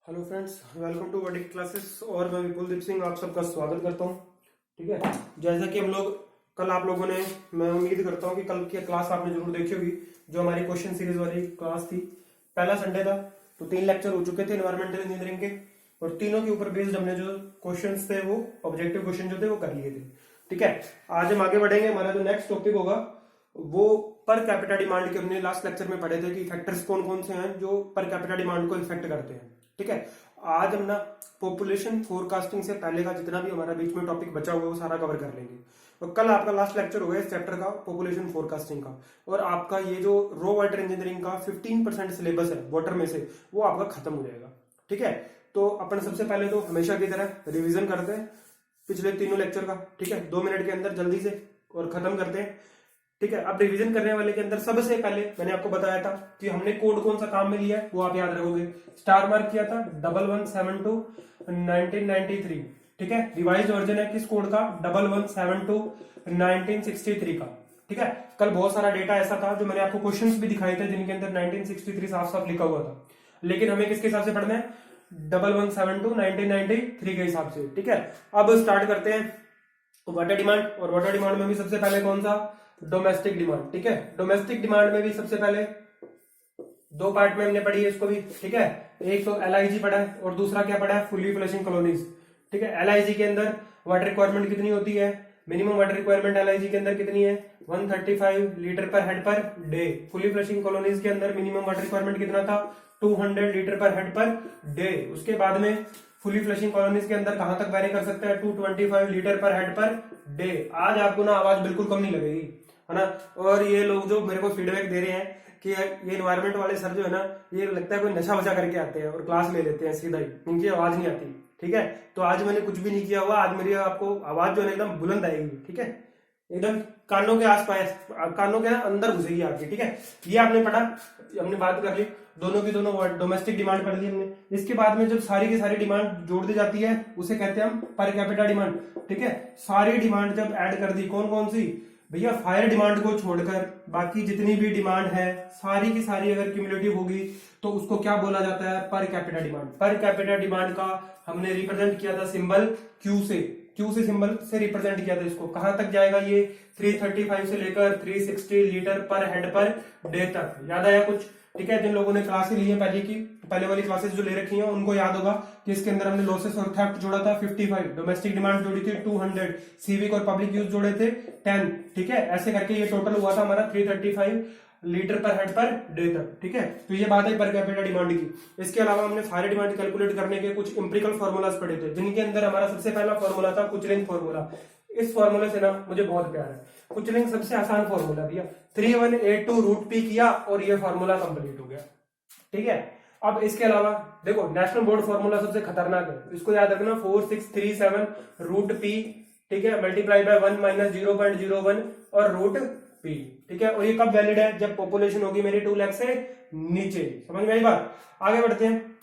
Hello friends, welcome to वर्डिक classes. और मैं विपुल दीप सिंह आप सबका स्वागत करता हूं। ठीक है, जैसा कि हम लोग कल आप लोगों ने, मैं उम्मीद करता हूं कि कल की क्लास आपने जरूर देखी होगी, जो हमारी क्वेश्चन सीरीज वाली क्लास थी। पहला संडे था तो 3 लेक्चर हो चुके थे एनवायरमेंटल इंजीनियरिंग के, और तीनों के ऊपर बेस्ड हमने जो क्वेश्चन थे वो ऑब्जेक्टिव क्वेश्चन जो थे वो कर लिए थे। ठीक है, आज हम आगे बढ़ेंगे। हमारा जो नेक्स्ट टॉपिक होगा वो पर कैपिटा डिमांड के, हमने लास्ट लेक्चर में पढ़े थे कि फैक्टर्स कौन कौन से हैं जो पर कैपिटा डिमांड को इफेक्ट करते हैं। ठीक है, आज हम ना पॉपुलेशन फोरकास्टिंग से पहले का जितना भी हमारा बीच में टॉपिक बचा हुआ है वो सारा कवर कर लेंगे। और कल आपका लास्ट लेक्चर होगा इस चैप्टर का, पॉपुलेशन फोरकास्टिंग का। और आपका ये जो रो वाटर इंजीनियरिंग का 15% सिलेबस है वाटर में से, वो आपका खत्म हो जाएगा। ठीक है, तो अपन सबसे पहले तो हमेशा की तरह रिविजन करते हैं पिछले तीनों लेक्चर का। ठीक है, 2 मिनट के अंदर जल्दी से और खत्म करते हैं। ठीक है, अब रिवीजन करने वाले के अंदर सबसे पहले मैंने आपको बताया था कि हमने कोड कौन सा काम में लिया है, वो आप याद रखोगे। स्टार मार्क किया था 1172 1993। ठीक है, रिवाइज वर्जन है किस कोड का? 1172 1963 का। ठीक है, कल बहुत सारा डेटा ऐसा था जो मैंने आपको क्वेश्चंस भी दिखाए थे जिनके अंदर 1963 साफ साफ लिखा हुआ था, लेकिन हमें किसके हिसाब से पढ़ना है? 1172 1993 के हिसाब से। ठीक है, अब स्टार्ट करते हैं वाटर डिमांड। और वाटर डिमांड में भी सबसे पहले कौन सा? Domestic demand. ठीक है, डोमेस्टिक डिमांड में भी सबसे पहले 2 पार्ट में हमने पढ़ी है इसको भी। ठीक है, एक तो एलआईजी पढ़ा है और दूसरा क्या पढ़ा है? Fully flushing colonies. ठीक है, एलआईजी के अंदर वाटर रिक्वायरमेंट कितनी होती है? मिनिमम वाटर रिक्वायरमेंट एलआईजी के अंदर कितनी है? 135 लीटर पर head per day. Fully flushing colonies के अंदर मिनिमम वाटर रिक्वायरमेंट कितना था? 200 लीटर पर हेड पर डे। उसके बाद में फुली फ्लशिंग कॉलोनीज के अंदर कहां तक वेरी कर सकता है? 225 लीटर पर हेड पर डे। आज आपको ना आवाज बिल्कुल कम नहीं लगेगी, है ना। और ये लोग जो मेरे को फीडबैक दे रहे हैं कि ये एनवायरमेंट वाले सर जो है ना, ये लगता है कोई नशा वशा करके आते हैं और क्लास ले लेते हैं सीधा ही, इनकी आवाज नहीं आती। ठीक है, तो आज मैंने कुछ भी नहीं किया हुआ। आज मेरी आपको आवाज जो है एकदम बुलंद आएगी। ठीक है, एकदम कानों के आसपास, कानों के अंदर घुसेगी आपकी। ठीक है, ये आपने पढ़ा, हमने बात कर ली दोनों की दोनों डोमेस्टिक डिमांड पढ़ ली हमने। इसके बाद में जब सारी की सारी डिमांड जोड़ दी जाती है उसे कहते हैं हम पर कैपिटा डिमांड। ठीक है, सारी डिमांड जब ऐड कर दी, कौन कौन सी भैया? फायर डिमांड को छोड़कर बाकी जितनी भी डिमांड है सारी की सारी अगर क्यूमुलेटिव होगी तो उसको क्या बोला जाता है? Per capita demand. Per capita demand का हमने रिप्रेजेंट किया था सिंबल क्यू से, क्यू से सिंबल से रिप्रेजेंट किया था इसको। कहां तक जाएगा ये? 335 से लेकर 360 लीटर पर हेड पर डे तक। याद आया कुछ? ठीक है, जिन लोगों ने क्लासेस ली है पहले वाली क्लासेस जो ले रखी हैं उनको याद होगा कि इसके अंदर हमने लॉसेस और थेफ्ट जोड़ा था 55, डोमेस्टिक डिमांड जोड़ी थी 200, सिविक और पब्लिक यूज जोड़े थे 10। ठीक है, ऐसे करके ये टोटल हुआ था हमारा 335 लीटर पर हेड पर डे तक। ठीक है, तो ये बात है पर कैपिटा डिमांड की। इसके अलावा हमने फायर डिमांड कैलकुलेट करने के कुछ इंपेरिकल फॉर्मूलाज पढ़े थे, जिनके अंदर हमारा सबसे पहला फॉर्मूला था कुचलिंग फॉर्मूला। इस फॉर्मूले से ना मुझे बहुत प्यार है। कुचलिंग सबसे आसान फॉर्मूला भैया, 3182 रूट पी किया और ये फॉर्मूला कंप्लीट हो गया। ठीक है, अब इसके अलावा देखो नेशनल बोर्ड फॉर्मूला सबसे खतरनाक है, इसको याद रखना, 4637 रूट पी। ठीक है, मल्टीप्लाई बाय 1 माइनस 0.01 और रूट पी। ठीक है, और ये कब वैलिड है? जब पॉपुलेशन होगी मेरी 2 लाख से नीचे। समझ में आई बात? आगे बढ़ते हैं।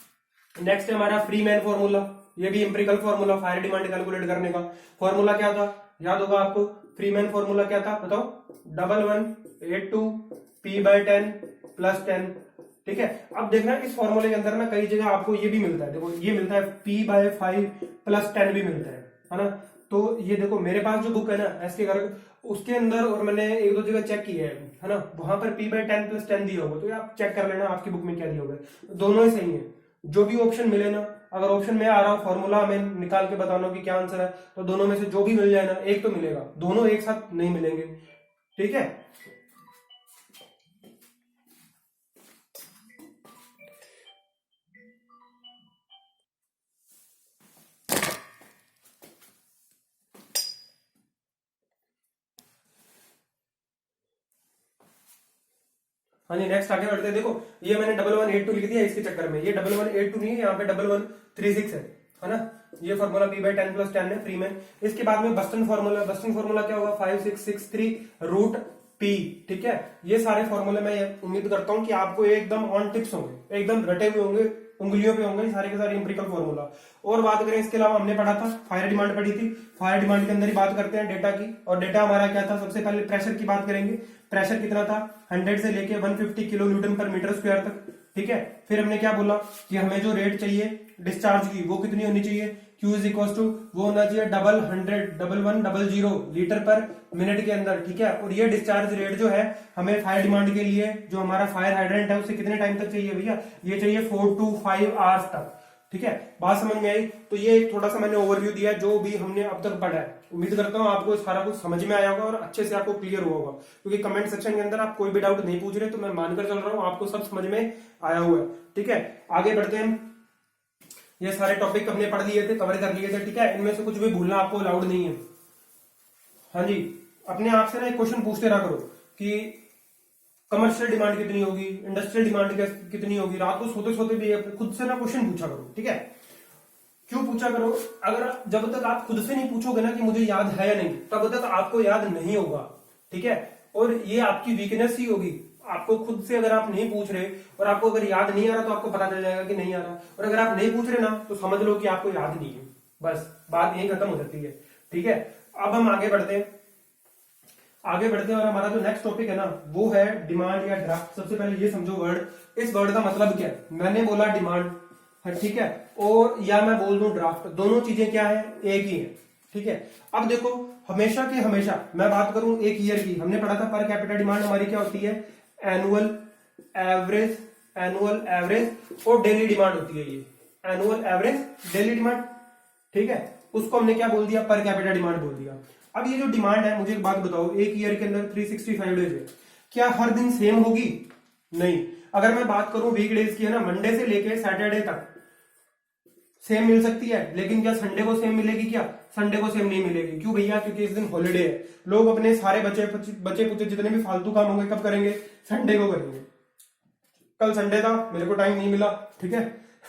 नेक्स्ट है हमारा फ्री मैन फॉर्मूला। ये भी empirical formula, fire demand calculate करने का। फॉर्मूला क्या था? याद होगा आपको। फ्री मैन फॉर्मूला क्या था बताओ? 1182 पी बाय 10 प्लस 10। ठीक है, अब देखना इस फॉर्मूले के अंदर ना कई जगह आपको ये भी मिलता है। देखो ये मिलता है पी बाय 5 प्लस 10 भी मिलता है ना। तो ये देखो मेरे पास जो बुक है ना एसके गर्ग, उसके अंदर, और मैंने 1-2 जगह चेक किया है ना, वहां पर पी बाय 10 प्लस 10 दिया होगा। तो आप चेक कर लेना आपकी बुक में क्या दिया होगा। दोनों ही सही है, जो भी ऑप्शन मिले ना, अगर ऑप्शन में आ रहा हो फॉर्मूला हमें निकाल के बताना कि क्या आंसर है, तो दोनों में से जो भी मिल जाए ना एक तो मिलेगा, दोनों एक साथ नहीं मिलेंगे। ठीक है, हाँ जी, नेक्स्ट आगे बढ़ते हैं। देखो ये मैंने 1182 लिख दिया इसके चक्कर में, ये 1182 नहीं है, यहाँ पे 1136 है ना। ये फॉर्मूला पी बाय 10 प्लस 10 है फ्री में। इसके बाद में बस्टन फॉर्मूला, बस्टन फॉर्मूला क्या होगा? 5663 रूट पी। ठीक है, ये सारे फॉर्मूले मैं उम्मीद करता हूं कि आपको एकदम ऑन टिप्स होंगे, एकदम रटे हुए होंगे, उंगलियों पे होंगे सारे के सारे इंपेरिकल फॉर्मूला। और बात करें इसके अलावा हमने पढ़ा था फायर डिमांड पढ़ी थी। फायर डिमांड के अंदर ही बात करते हैं डेटा की, और डेटा हमारा क्या था? सबसे पहले प्रेशर की बात करेंगे। प्रेशर कितना था? 100 से लेके 150 किलो न्यूटन पर मीटर स्क्वायर तक। ठीक है। फिर हमने क्या बोला कि हमें जो रेट चाहिए डिस्चार्ज की वो कितनी होनी चाहिए, Q इज इक्वल टू वो होना चाहिए 100 लीटर पर मिनट के अंदर, ठीक है। और ये डिस्चार्ज रेट जो है हमें फायर डिमांड के लिए जो हमारा फायर हाइड्रेंट है उसे कितने टाइम तक चाहिए भैया, ये चाहिए 4 to 5 आवर्स तक, ठीक है। बात समझ में आई। तो ये थोड़ा सा मैंने ओवरव्यू दिया जो भी हमने अब तक पढ़ा है। उम्मीद करता हूँ आपको सारा कुछ समझ में आया होगा और अच्छे से आपको क्लियर हुआ होगा, क्योंकि कमेंट सेक्शन के अंदर आप कोई भी डाउट नहीं पूछ रहे, तो मैं मानकर चल रहा हूँ आपको सब समझ में आया हुआ है, ठीक है। आगे बढ़ते हैं। ये सारे टॉपिक हमने पढ़ लिए थे, कवर कर लिए थे, ठीक है। इनमें से कुछ भी भूलना आपको अलाउड नहीं है। हाँ जी, अपने आप से ना एक क्वेश्चन पूछते रहा करो कि कमर्शियल डिमांड कितनी होगी, इंडस्ट्रियल डिमांड कितनी होगी। रात को सोते सोते भी खुद से ना क्वेश्चन पूछा करो, ठीक है। क्यों पूछा करो, अगर जब तक आप खुद से नहीं पूछोगे ना कि मुझे याद है या नहीं, तब तक आपको याद नहीं होगा, ठीक है। और ये आपकी वीकनेस ही होगी। आपको खुद से अगर आप नहीं पूछ रहे और आपको अगर याद नहीं आ रहा तो आपको पता चल जाएगा कि नहीं आ रहा, और अगर आप नहीं पूछ रहे ना तो समझ लो कि आपको याद नहीं है, बस बात यही खत्म हो जाती है, ठीक है। अब हम आगे बढ़ते हैं और हमारा जो नेक्स्ट टॉपिक है ना वो है डिमांड या ड्राफ्ट। सबसे पहले ये समझो वर्ड, इस वर्ड का मतलब क्या है। मैंने बोला डिमांड है, ठीक है, और या मैं बोल दूं ड्राफ्ट, दोनों चीजें क्या है, एक ही है, ठीक है। अब देखो हमेशा के हमेशा मैं बात करूं एक ईयर की, हमने पढ़ा था पर कैपिटा डिमांड हमारी क्या होती है, एनुअल एवरेज और डेली डिमांड होती है। ये एनुअल एवरेज डेली डिमांड, ठीक है, उसको हमने क्या बोल दिया, पर कैपिटा डिमांड बोल दिया। अब ये जो डिमांड है, मुझे एक बात बताओ, एक ईयर के अंदर 365 डेज है, क्या हर दिन सेम होगी, नहीं। अगर मैं बात करूं वीक डेज की है ना, मंडे से लेके सैटरडे तक सेम मिल सकती है, लेकिन क्या संडे को सेम मिलेगी, क्या संडे को सेम नहीं मिलेगी। क्यों भैया, क्योंकि इस दिन हॉलिडे है। लोग अपने सारे बचे कुचे जितने भी फालतू काम होंगे कब करेंगे, संडे को करेंगे। कल संडे था, मेरे को टाइम नहीं मिला, ठीक है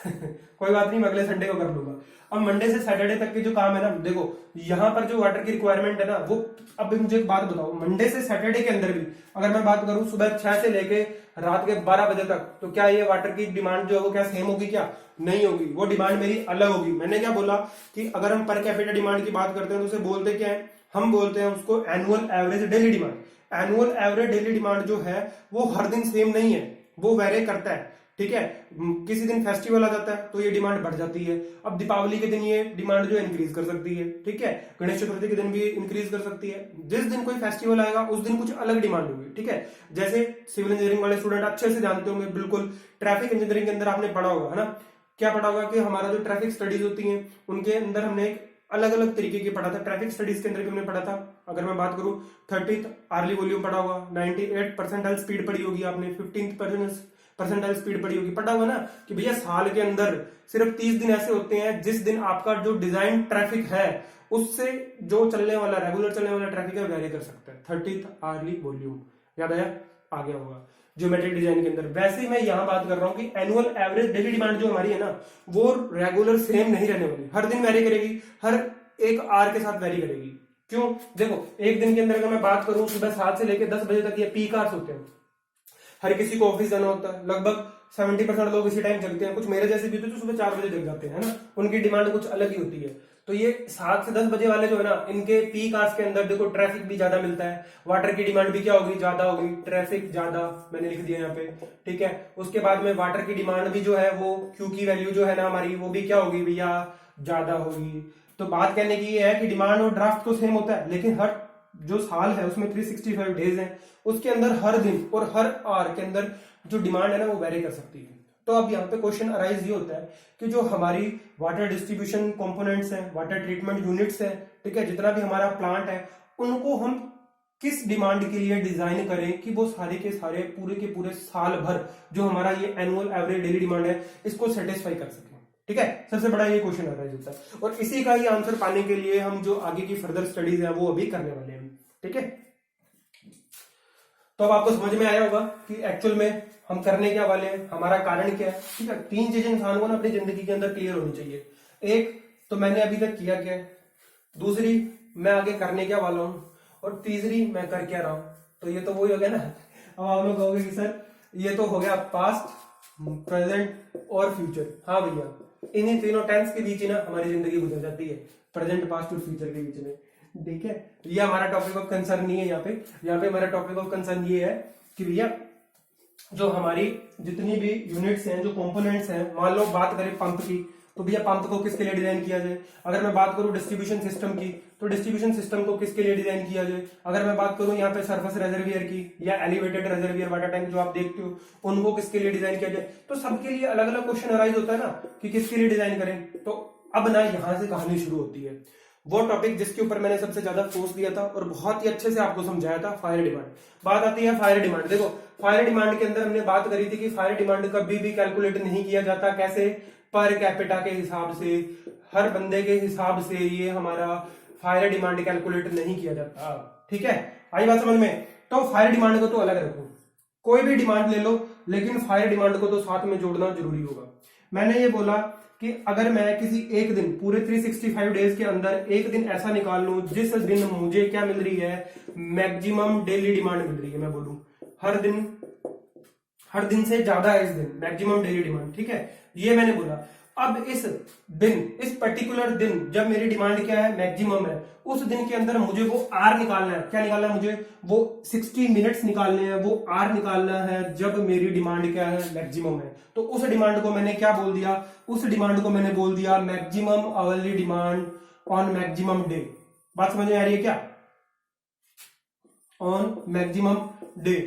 कोई बात नहीं, मैं अगले संडे को कर लूंगा। अब मंडे से सैटरडे तक के जो काम है ना, देखो यहाँ पर जो वाटर की रिक्वायरमेंट है ना वो, अब मुझे एक बात बताओ, मंडे से सैटरडे के अंदर भी अगर मैं बात करूं सुबह 6 से लेके रात के 12 बजे तक, तो क्या ये वाटर की डिमांड जो है वो क्या सेम होगी, क्या नहीं होगी, वो डिमांड मेरी अलग होगी। मैंने क्या बोला कि अगर हम पर कैपिटा डिमांड की बात करते हैं तो उसे बोलते क्या है, हम बोलते हैं उसको annual average daily demand. Annual average daily demand जो है वो हर दिन सेम नहीं है, वो वेरी करता है, ठीक है। किसी दिन फेस्टिवल आ जाता है तो ये डिमांड बढ़ जाती है। अब दीपावली के दिन ये डिमांड जो इंक्रीज कर सकती है, ठीक है। गणेश चतुर्थी के दिन भी इंक्रीज कर सकती है। जिस दिन कोई फेस्टिवल आएगा उस दिन कुछ अलग डिमांड होगी, ठीक है। जैसे सिविल इंजीनियरिंग वाले स्टूडेंट अच्छे से जानते होंगे, बिल्कुल ट्रैफिक इंजीनियरिंग के अंदर आपने पढ़ा होगा, है ना। क्या पढ़ा होगा कि हमारा जो ट्रैफिक स्टडीज होती है उनके अंदर हमने एक अलग अलग तरीके की पढ़ा था। ट्रैफिक स्टडीज के अंदर भी हमने पढ़ा था, अगर मैं बात करूं 30th आर्ली वॉल्यूम पढ़ा होगा, 98 परसेंटाइल स्पीड पढ़ी होगी आपने, 15th परसेंटाइल स्पीड पढ़ी होगी। पढ़ा होगा ना कि भैया साल के अंदर सिर्फ 30 दिन ऐसे होते हैं जिस दिन आपका जो डिजाइन ट्रैफिक है उससे जो चलने वाला रेगुलर चलने वाला ट्रैफिक है वेरी कर सकता है। 30th आर्ली वॉल्यूम याद आया, आ गया होगा ज्योमेट्रिक डिजाइन के अंदर। वैसे ही मैं यहां बात कर रहा हूं कि एनुअल एवरेज डेली डिमांड जो हमारी है ना वो रेगुलर सेम नहीं रहने वाली, हर दिन वेरी करेगी, हर एक आर के साथ वेरी करेगी। क्यों, देखो एक दिन के अंदर अगर मैं बात करूं सुबह 7 से लेकर 10 बजे तक ये पीक आवर्स होते हैं, हर किसी को ऑफिस जाना होता है, लगभग 70% लोग इसी टाइम जगते हैं। कुछ मेरे जैसे भी तो सुबह 4 बजे जग जाते हैं, है ना, उनकी डिमांड कुछ अलग ही होती है। तो ये 7 से 10 बजे वाले जो है ना, इनके पीक आवर्स के अंदर देखो ट्रैफिक भी ज्यादा मिलता है, वाटर की डिमांड भी क्या होगी, ज्यादा होगी, ट्रैफिक ज्यादा, मैंने लिख दिया यहाँ पे, ठीक है। उसके बाद में वाटर की डिमांड भी जो है वो क्यू की वैल्यू जो है ना हमारी वो भी क्या होगी भैया, ज्यादा होगी। तो बात कहने की ये है कि डिमांड और ड्राफ्ट तो सेम होता है, लेकिन हर जो साल है उसमें 365 डेज है, उसके अंदर हर दिन और हर आवर के अंदर जो डिमांड है ना वो वेरी कर सकती है। तो अब यहाँ पे क्वेश्चन अराइज ये होता है कि जो हमारी वाटर डिस्ट्रीब्यूशन कंपोनेंट्स हैं, वाटर ट्रीटमेंट यूनिट्स हैं, ठीक है, जितना भी हमारा प्लांट है, उनको हम किस डिमांड के लिए डिजाइन करें कि वो सारे के सारे पूरे के पूरे साल भर जो हमारा ये एनुअल एवरेज डेली डिमांड है इसको सेटिस्फाई कर सके, ठीक है। सबसे बड़ा ये क्वेश्चन अराइज होता है, और इसी का ही आंसर पाने के लिए हम जो आगे की फर्दर स्टडीज है वो अभी करने वाले हैं, ठीक है। तो अब आपको समझ में आया होगा कि एक्चुअल में हम करने क्या वाले हैं, हमारा कारण क्या है, ठीक है। 3 चीजें इंसान को ना अपनी जिंदगी के अंदर क्लियर होनी चाहिए। एक तो मैंने अभी तक किया क्या है, दूसरी मैं आगे करने क्या वाला हूं, और तीसरी मैं कर क्या रहा हूं। तो ये तो वही हो गया ना। अब आप लोग कहोगे कि सर ये तो हो गया पास्ट, प्रेजेंट और फ्यूचर। हाँ भैया, इन्हीं तीनों टेंस के बीच ही ना हमारी जिंदगी गुजर जाती है, प्रेजेंट पास्ट और फ्यूचर के बीच में, ठीक है। ये हमारा टॉपिक ऑफ कंसर्न नहीं है। यहाँ पे हमारा टॉपिक ऑफ कंसर्न ये है कि भैया जो हमारी जितनी भी यूनिट्स हैं, जो कंपोनेंट्स हैं, मान लो बात करें पंप की, तो भैया पंप को किसके लिए डिजाइन किया जाए। अगर मैं बात करूं डिस्ट्रीब्यूशन सिस्टम की, तो डिस्ट्रीब्यूशन सिस्टम को किसके लिए डिजाइन किया जाए। अगर मैं बात करूं यहाँ पे सरफेस रेजर्वियर की या एलिवेटेड रेजर्वियर वाटर टैंक जो आप देखते हो, उनको किसके लिए डिजाइन किया जाए। तो सबके लिए अलग अलग क्वेश्चन अराइज होता है ना कि किसके लिए डिजाइन करें। तो अब ना यहां से कहानी शुरू होती है। वो टॉपिक जिसके ऊपर मैंने सबसे ज्यादा फोर्स दिया था और बहुत ही अच्छे से आपको समझाया था, फायर डिमांड। बात आती है फायर डिमांड। देखो फायर डिमांड के अंदर हमने बात करी थी कि फायर डिमांड कभी भी कैलकुलेट नहीं किया जाता। कैसे? पर कैपिटा के हिसाब से, हर बंदे के हिसाब से ये हमारा फायर डिमांड कैलकुलेट नहीं किया जाता। ठीक है, आई बात समझ में। तो फायर डिमांड को तो अलग रखो, कोई भी डिमांड ले लो, लेकिन फायर डिमांड को तो साथ में जोड़ना जरूरी होगा। मैंने ये बोला कि अगर मैं किसी एक दिन, पूरे 365 डेज के अंदर एक दिन ऐसा निकाल लूं जिस दिन मुझे क्या मिल रही है, मैक्सिमम डेली डिमांड मिल रही है, मैं बोलूं हर दिन से ज्यादा है इस दिन मैक्सिमम डेली डिमांड। ठीक है, ये मैंने बोला। अब इस दिन, इस पर्टिकुलर दिन जब मेरी डिमांड क्या है, मैक्सिमम है, उस दिन के अंदर मुझे वो आर निकालना है। क्या निकालना है मुझे? वो 60 मिनट्स निकालने हैं, वो आर निकालना है जब मेरी डिमांड क्या है, मैक्सिमम है। तो उस डिमांड को मैंने क्या बोल दिया? उस डिमांड को मैंने बोल दिया maximum hourly demand on maximum day. बात समझ में आ रही है क्या? ऑन मैक्सिमम डे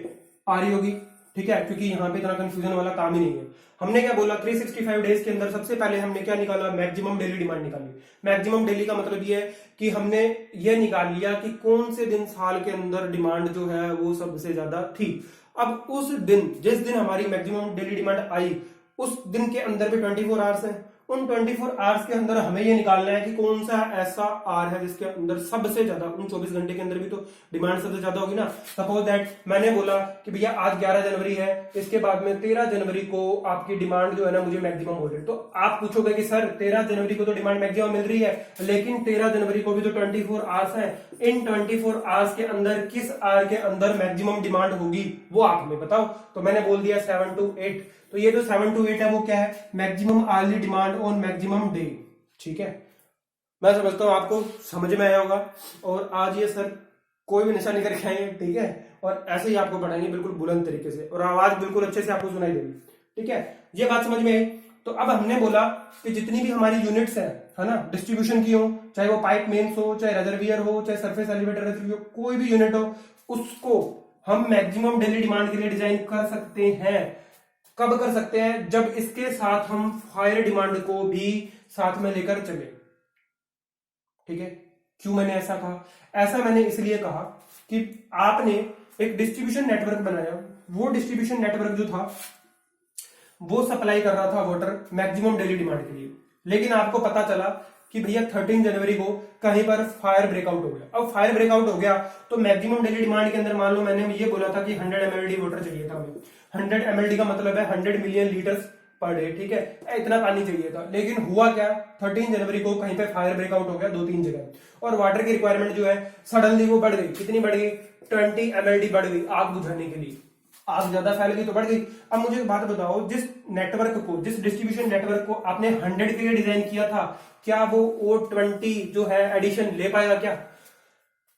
आ रही होगी। ठीक है, क्योंकि यहां पे इतना कंफ्यूजन वाला काम ही नहीं है। हमने क्या बोला, 365 डेज के अंदर सबसे पहले हमने क्या निकाला, मैक्सिमम डेली डिमांड निकाली। मैक्सिमम डेली का मतलब ये है कि हमने ये निकाल लिया कि कौन से दिन साल के अंदर डिमांड जो है वो सबसे ज्यादा थी। अब उस दिन, जिस दिन हमारी मैक्सिमम डेली डिमांड आई, उस दिन के अंदर भी 24 आवर्स है। उन 24 आवर्स के अंदर हमें ये निकालना है कि कौन सा ऐसा आर है जिसके अंदर सबसे ज्यादा, उन 24 घंटे के अंदर भी तो डिमांड सबसे ज्यादा होगी ना। सपोज दैट मैंने बोला कि भैया आज 11 जनवरी है, इसके बाद में 13 जनवरी को आपकी डिमांड जो है ना मुझे मैक्सिमम हो रही है। तो आप पूछोगे कि सर 13 जनवरी को तो डिमांड मैक्सिमम मिल रही है, लेकिन 13 जनवरी को भी तो 24 आवर्स है। इन 24 आवर्स के अंदर किस आर के अंदर मैक्सिमम डिमांड होगी वो आप हमें बताओ। तो मैंने बोल दिया 7 to 8। तो ये जो 7 to 8 है वो क्या है, maximum hourly demand on maximum day. ठीक है, मैं समझता हूं आपको समझ में आया होगा। और आज ये सर कोई भी नशा नहीं करके आएंगे, ठीक है, और ऐसे ही आपको पढ़ाएंगे बिल्कुल बुलंद तरीके से, और आवाज बिल्कुल अच्छे से आपको सुनाई देगी। ठीक है, ये बात समझ में आई। तो अब हमने बोला कि जितनी भी हमारी यूनिट्स है ना, डिस्ट्रीब्यूशन की हो, चाहे वो पाइप मेन्स हो, चाहे रेजर्वियर हो, चाहे सरफेस एलिवेटर रेजर्वियर, कोई भी यूनिट हो, उसको हम मैक्सिमम डेली डिमांड के लिए डिजाइन कर सकते हैं। कब कर सकते हैं? जब इसके साथ हम फायर डिमांड को भी साथ में लेकर चले। ठीक है, क्यों मैंने ऐसा कहा? ऐसा मैंने इसलिए कहा कि आपने एक डिस्ट्रीब्यूशन नेटवर्क बनाया, वो डिस्ट्रीब्यूशन नेटवर्क जो था वो सप्लाई कर रहा था वाटर मैक्सिमम डेली डिमांड के लिए, लेकिन आपको पता चला कि भैया 13 जनवरी को कहीं पर फायर ब्रेकआउट हो गया। अब फायर ब्रेकआउट हो गया तो मैक्सिमम डेली डिमांड के अंदर मान लो मैंने ये बोला था कि 100 mld वाटर चाहिए था हमें। 100 mld का मतलब है 100 मिलियन लीटर्स पर डे। ठीक है, इतना पानी चाहिए था, लेकिन हुआ क्या, 13 जनवरी को कहीं पे फायर ब्रेकआउट हो गया 2-3 जगह, और वाटर की रिक्वायरमेंट जो है सडनली वो बढ़ गई। कितनी बढ़ गई? 20 mld बढ़ गई आग बुझाने के लिए। आग ज्यादा फैल गई तो बढ़ गई। अब मुझे एक बात बताओ, जिस नेटवर्क को, जिस डिस्ट्रीब्यूशन नेटवर्क को आपने 100 के लिए डिजाइन किया था, क्या वो O20 जो है एडिशन ले पाएगा? क्या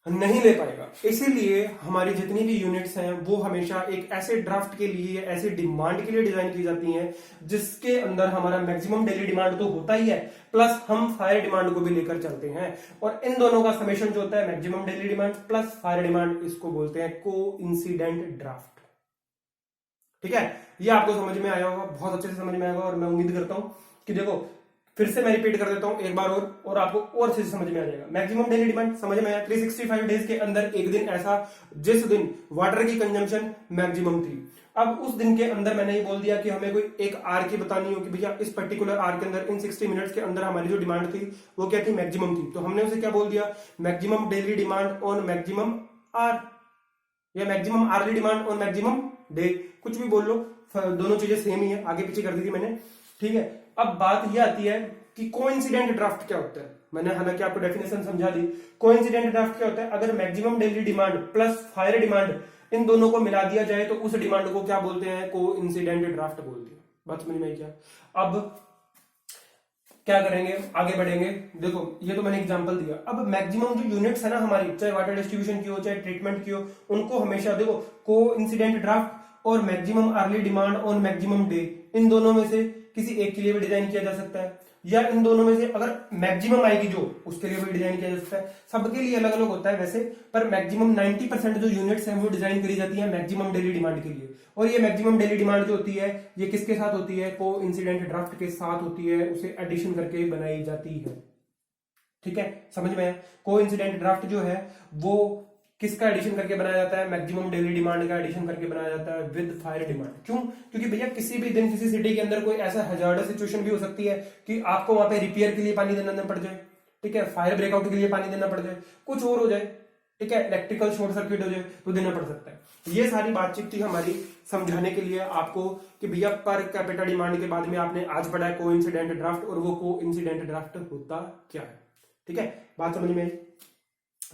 नहीं ले पाएगा। इसीलिए हमारी जितनी भी यूनिट्स हैं वो हमेशा एक ऐसे ड्राफ्ट के लिए, ऐसे डिमांड के लिए डिजाइन की जाती हैं जिसके अंदर हमारा मैक्सिमम डेली डिमांड तो होता ही है, प्लस हम फायर डिमांड को भी लेकर चलते हैं, और इन दोनों का समेशन जो होता है maximum daily demand plus fire demand, इसको बोलते हैं कोइंसिडेंट ड्राफ्ट। ठीक है, ये आपको समझ में आया होगा, बहुत अच्छे से समझ में आएगा, और मैं उम्मीद करता हूं कि देखो फिर से मैं रिपीट कर देता हूं एक बार और आपको और अच्छे से समझ में आ जाएगा। मैक्सिमम डेली डिमांड समझ में आया, 365 डेज के अंदर एक दिन ऐसा जिस दिन वाटर की कंजम्पशन मैक्सिमम थी। अब उस दिन के अंदर मैंने ये बोल दिया कि हमें कोई एक आर की बतानी हो कि भैया इस पर्टिकुलर आर के अंदर इन 60 मिनट्स के अंदर हमारी जो डिमांड थी वो क्या थी, मैक्सिमम थी। तो हमने उसे क्या बोल दिया, maximum daily demand on maximum hour, या maximum hourly demand on maximum day, कुछ भी बोल लो, दोनों चीजें सेम ही है, आगे पीछे कर दी थी मैंने। ठीक है, अब बात यह आती है कि कोइंसिडेंट ड्राफ्ट क्या होता है। मैंने हालांकि आपको डेफिनेशन समझा दी। कोइंसिडेंट ड्राफ्ट क्या होता है, अगर maximum daily demand plus fire demand in दोनों को मिला दिया जाए तो उस डिमांड को क्या बोलते हैं, कोइंसिडेंट ड्राफ्ट बोलते हैं। बात समझ में आई क्या? अब क्या करेंगे, आगे बढ़ेंगे। देखो ये तो मैंने एग्जांपल दिया। अब मैक्सिमम जो यूनिट्स है ना हमारी, चाहे वाटर डिस्ट्रीब्यूशन की हो चाहे ट्रीटमेंट की हो, उनको हमेशा देखो कोइंसिडेंट ड्राफ्ट और maximum early demand on maximum day, इन दोनों में से किसी एक के लिए भी डिजाइन किया जा सकता है, या इन दोनों में से अगर मैक्सिमम आएगी जो, उसके लिए भी डिजाइन किया जा सकता है। सबके लिए अलग अलग होता है वैसे, पर मैक्सिमम 90% जो यूनिट्स हैं वो डिजाइन करी जाती है मैक्सिमम डेली डिमांड के लिए। और ये मैक्सिमम डेली डिमांड जो होती है ये किसके साथ होती है, को इंसिडेंट ड्राफ्ट के साथ होती है, उसे एडिशन करके बनाई जाती है। ठीक है, समझ में है? को इंसिडेंट ड्राफ्ट जो है वो किसका एडिशन करके बनाया जाता है, मैक्सिमम डेली डिमांड का एडिशन करके बनाया जाता है विद फायर डिमांड। क्यों? क्योंकि भैया किसी भी दिन किसी सिटी के अंदर कोई ऐसा हजार्डस सिचुएशन भी हो सकती है कि आपको वहां पे रिपेयर के लिए पानी देना पड़ जाए, ठीक है, फायर ब्रेकआउट के लिए पानी देना पड़ जाए, कुछ और हो जाए, ठीक है, इलेक्ट्रिकल शॉर्ट सर्किट हो जाए तो देना पड़ सकता है। ये सारी बातचीत थी हमारी समझाने के लिए आपको कि भैया पर कैपिटा डिमांड के बाद में आपने आज पढ़ा है को इंसिडेंट ड्राफ्ट, और वो को इंसिडेंट ड्राफ्ट होता क्या है। ठीक है, बात समझ में आई?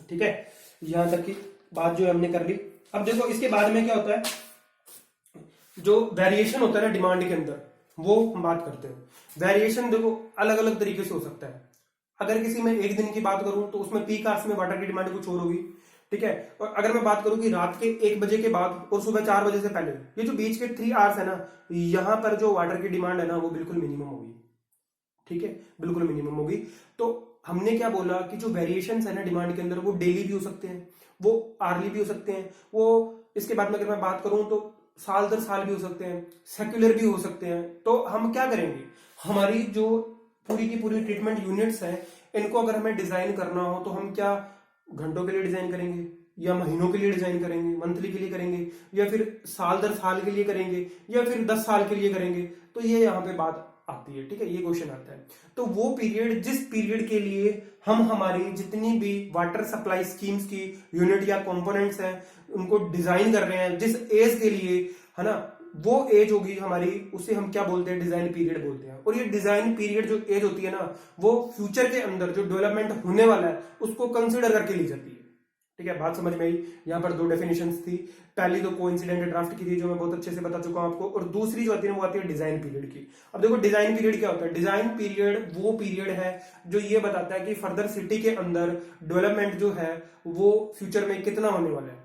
ठीक है, यहां तक की बात जो हमने कर ली। अब देखो इसके बाद में क्या होता है, जो वेरिएशन होता है ना डिमांड के अंदर, वो हम बात करते हैं। वेरिएशन देखो अलग अलग तरीके से हो सकता है। अगर किसी में एक दिन की बात करूं तो उसमें पीक आवर्स में वाटर की डिमांड कुछ और होगी, ठीक है। और अगर मैं बात करूं कि रात के 1 बजे के बाद और सुबह 4 बजे से पहले, ये जो बीच के 3 आवर्स है ना, यहां पर जो वाटर की डिमांड है ना वो बिल्कुल मिनिमम होगी। ठीक है, बिल्कुल मिनिमम होगी। तो हमने क्या बोला कि जो वेरिएशन है ना डिमांड के अंदर वो डेली भी हो सकते हैं, वो आर्ली भी हो सकते हैं, वो इसके बाद में अगर मैं बात करूं तो साल दर साल भी हो सकते हैं, सेक्युलर भी हो सकते हैं। तो हम क्या करेंगे, हमारी जो पूरी की पूरी ट्रीटमेंट यूनिट्स हैं इनको अगर हमें डिजाइन करना हो तो हम क्या घंटों के लिए डिजाइन करेंगे, या महीनों के लिए डिजाइन करेंगे, मंथली के लिए करेंगे, या फिर साल दर साल के लिए करेंगे, या फिर 10 साल के लिए करेंगे। तो ये यहाँ पे बात आती है। ठीक है, ये क्वेश्चन आता है। तो वो पीरियड, जिस पीरियड के लिए हम हमारी जितनी भी वाटर सप्लाई स्कीम्स की यूनिट या कंपोनेंट्स हैं उनको डिजाइन कर रहे हैं, जिस एज के लिए, है ना, वो एज होगी हमारी, उसे हम क्या बोलते हैं, डिजाइन पीरियड बोलते हैं। और ये डिजाइन पीरियड जो एज होती है ना, वो फ्यूचर के अंदर जो डेवलपमेंट होने वाला है उसको कंसिडर करके ली जाती है। ठीक है, बात समझ में आई? यहाँ पर 2 डेफिनेशंस थी। पहली तो कोइंसिडेंट ड्राफ्ट की थी जो मैं बहुत अच्छे से बता चुका हूं आपको, और दूसरी जो आती है वो आती है डिजाइन पीरियड की। अब देखो डिजाइन पीरियड क्या होता है। डिजाइन पीरियड वो पीरियड है जो ये बताता है कि फर्दर सिटी के अंदर डेवलपमेंट जो है वो फ्यूचर में कितना होने वाला है,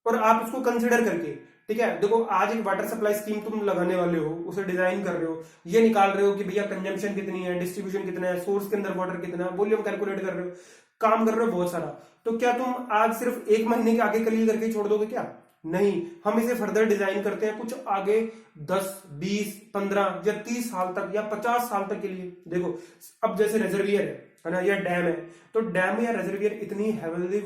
और आप उसको कंसिडर करके, ठीक है, देखो आज एक वाटर सप्लाई स्कीम तुम लगाने वाले हो, उसे डिजाइन कर रहे हो, ये निकाल रहे हो कि भैया कंजम्पशन कितनी है, डिस्ट्रीब्यूशन कितना है, सोर्स के अंदर वाटर कितना है, वॉल्यूम कैलकुलेट कर रहे हो, काम कर रहे हो बहुत सारा। तो क्या तुम आज सिर्फ 1 महीने के आगे के लिए करके छोड़ दोगे क्या? नहीं, हम इसे फर्दर डिजाइन करते हैं कुछ आगे 10, 20, 15 या 30 साल तक या 50 साल तक के लिए। देखो अब जैसे रिजर्वियर है ना, या डैम है, तो डैम या रिजर्वियर इतनी heavenly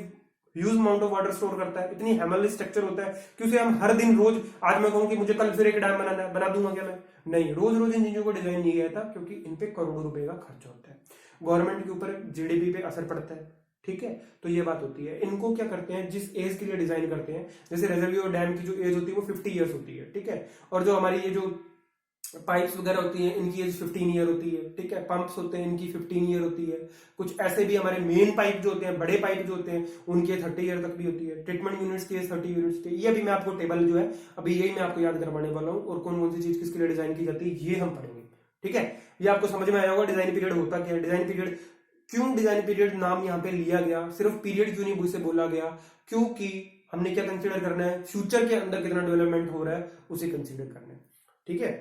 huge amount of water store करता है, इतनी हेवनली स्ट्रक्चर होता है कि उसे हम हर दिन रोज, आज मैं कहूं कि मुझे कल फिर एक डैम बनाना है, बना दूंगा क्या मैं? नहीं, रोज रोज इन चीजों को डिजाइन नहीं किया था, क्योंकि इन पे करोड़ों रुपए का खर्चा होता है, गवर्नमेंट के ऊपर जीडीपी पे असर पड़ता है। ठीक है, तो ये बात होती है। इनको क्या करते हैं, जिस एज के लिए डिजाइन करते हैं, जैसे रिजर्वियर डैम की जो एज होती है वो 50 ईयर्स होती है। ठीक है, और जो हमारी ये जो पाइप्स वगैरह होती हैं इनकी एज 15 ईयर होती है। ठीक है, पंप्स होते हैं इनकी 15 ईयर होती है। कुछ ऐसे भी हमारे मेन पाइप जो होते हैं, बड़े पाइप जो होते हैं, उनकी 30 ईयर तक भी होती है। ट्रीटमेंट यूनिट्स की 30 यूनिट्स की। ये भी मैं आपको टेबल जो है अभी यही मैं आपको याद करवाने वाला हूँ, और कौन कौन सी चीज किसके लिए डिजाइन की जाती है ये हम पढ़ेंगे। ठीक है, ये आपको समझ में आया होगा डिजाइन पीरियड होता क्या है। डिजाइन पीरियड क्यों डिजाइन पीरियड नाम यहाँ पे लिया गया, सिर्फ पीरियड क्यों नहीं उसे बोला गया, क्योंकि हमने क्या कंसिडर करना है, फ्यूचर के अंदर कितना डेवलपमेंट हो रहा है उसे कंसिडर करना है। ठीक है।